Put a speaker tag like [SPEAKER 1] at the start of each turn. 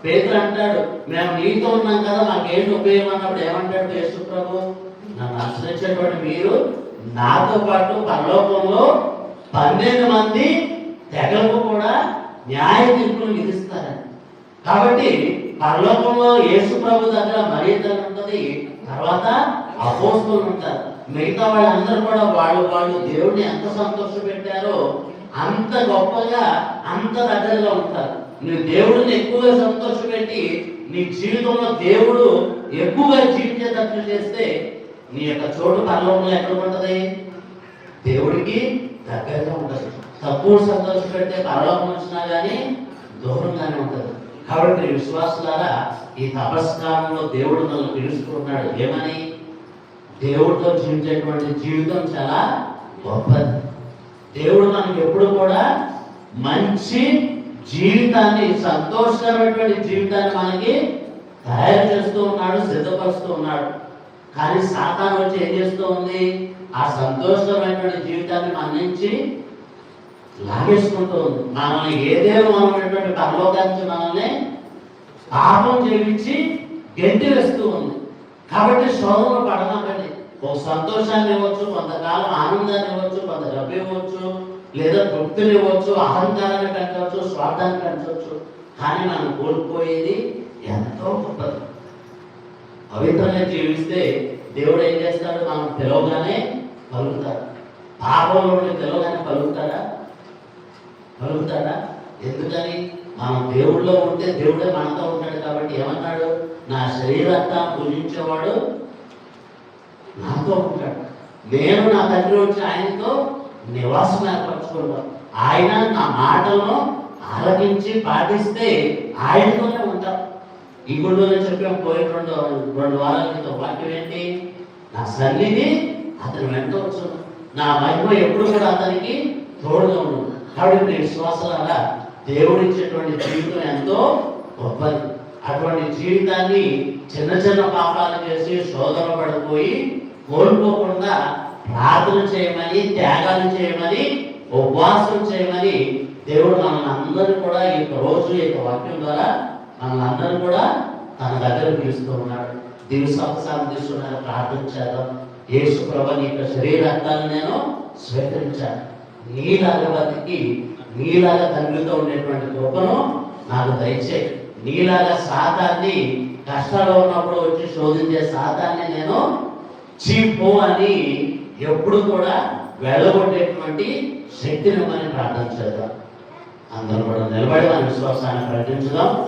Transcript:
[SPEAKER 1] పేతురు అంటాడు, మేము నీతో ఉన్నాం కదా, మాకేంటి ఉపయోగం అన్నప్పుడు ఏమంటాడు యేసు ప్రభు, నన్ను అనుసరించేటువంటి మీరు నాతో పాటు పరలోకంలో 12 మంది తెగలకు కూడా న్యాయ తీర్పులు విధిస్తారని. కాబట్టి పరలోకంలో యేసు ప్రభు దగ్గర మర్యాద ఉంటుంది, తర్వాత అపోస్తులు ఉంటారు. మిగతా వాళ్ళందరూ కూడా వాళ్ళు దేవుడిని ఎంత సంతోష పెట్టారో అంత గొప్పగా అంత దగ్గరగా ఉంటారు. నువ్వు దేవుడిని ఎక్కువగా సంతోషపెట్టి నీ జీవితంలో దేవుడు ఎక్కువగా జీవించేటట్లు చేస్తే నీ యొక్క చోటు పరలోకంలో ఎక్కడ ఉంటుంది? దేవుడికి దగ్గరగా ఉంటుంది. తక్కువ సంతోష పెడితే పరలోకం వచ్చినా కానీ దూరంగానే ఉంటుంది. కాబట్టి విశ్వాసులారా, ఈ తపస్కాలంలో దేవుడు మనల్ని పిలుచుకుంటున్నాడు. ఏమని? దేవుడితో జీవించేటువంటి జీవితం చాలా గొప్పది. దేవుడు మనకి ఎప్పుడు కూడా మంచి జీవితాన్ని, సంతోషకరమైనటువంటి జీవితాన్ని మనకి తయారు చేస్తూ ఉన్నాడు, సిద్ధపరుస్తూ ఉన్నాడు. కానీ సాతాను వచ్చి ఏం చేస్తూ ఉంది? ఆ సంతోషకరమైనటువంటి జీవితాన్ని మన నుంచి లాగేసుకుంటూ ఉంది. మనల్ని ఏదేమో అనేటువంటి పరలోకానికి మనల్ని పాపం చేయించి గెంటి వేస్తూ ఉంది. కాబట్టి శోధనలు పడనకండి. ఒక సంతోషాన్ని ఇవ్వచ్చు, కొంతకాలం ఆనందాన్ని ఇవ్వచ్చు, కొంత డబ్బు ఇవ్వచ్చు, లేదా తృప్తిని ఇవ్వచ్చు, అహంకారాన్ని పెంచవచ్చు, స్వార్థాన్ని పెంచవచ్చు. కానీ మనం కోల్పోయేది ఎంతో గొప్పది. పవిత్రంగా జీవిస్తే దేవుడు ఏం చేస్తాడు? మనం పిలవగానే పలుకుతాడు. పాపంలో పిలవగానే పలుకుతాడా? ఎందుకని? మనం దేవుడిలో ఉంటే దేవుడే మనతో ఉంటాడు. కాబట్టి ఏమన్నాడు? నా శరీరంతా పూజించేవాడు నాతో ఉంటాడు, నేను నా తండ్రి వచ్చి ఆయనతో నివాసం ఏర్పరచుకుంటాం. ఆయన నా మాటలను ఆలకించి పాటిస్తే ఆయనతోనే ఉంటాం. ఈ గుడిలో చెప్పాం పోయిన రెండు వారాల క్రితం వాక్యం ఏంటి? నా సన్నిధి అతని వెంట వచ్చు, నా మహిమ ఎప్పుడు కూడా అతనికి తోడుగా ఉండదు. కాబట్టి విశ్వాసాల దేవుడిచ్చేటువంటి జీవితం ఎంతో గొప్పది. అటువంటి జీవితాన్ని చిన్న చిన్న పాపాలు చేసి శోధన పడిపోయి కోల్పోకుండా ప్రార్థన చేయమని, త్యాగాలు చేయమని, ఉపవాసం చేయమని దేవుడు మనల్ని అందరూ కూడా ఈ రోజు ఈ వాక్యం ద్వారా మనల్ని అందరూ కూడా తన దగ్గర పిలుస్తూ ఉన్నాడు. దివసాంతిస్తున్నారు. ప్రార్థన చేద్దాం. యేసు ప్రభువు నీ యొక్క శరీరాన్ని నేను స్వీకరించాను. నీలాగా బతికి నీలాగా తండ్రితో ఉండేటువంటి కృపను నాకు దయచేయి. నీలాగా సాతాన్ని కష్టాలు ఉన్నప్పుడు వచ్చి శోధించే సాతాన్ని నేను చీపు అని ఎప్పుడు కూడా వెళ్ళగొట్టేటువంటి శక్తిని మనం ప్రార్థన చేద్దాం. అందరూ కూడా నిలబడి మన విశ్వాసాన్ని ప్రకటించుదాం.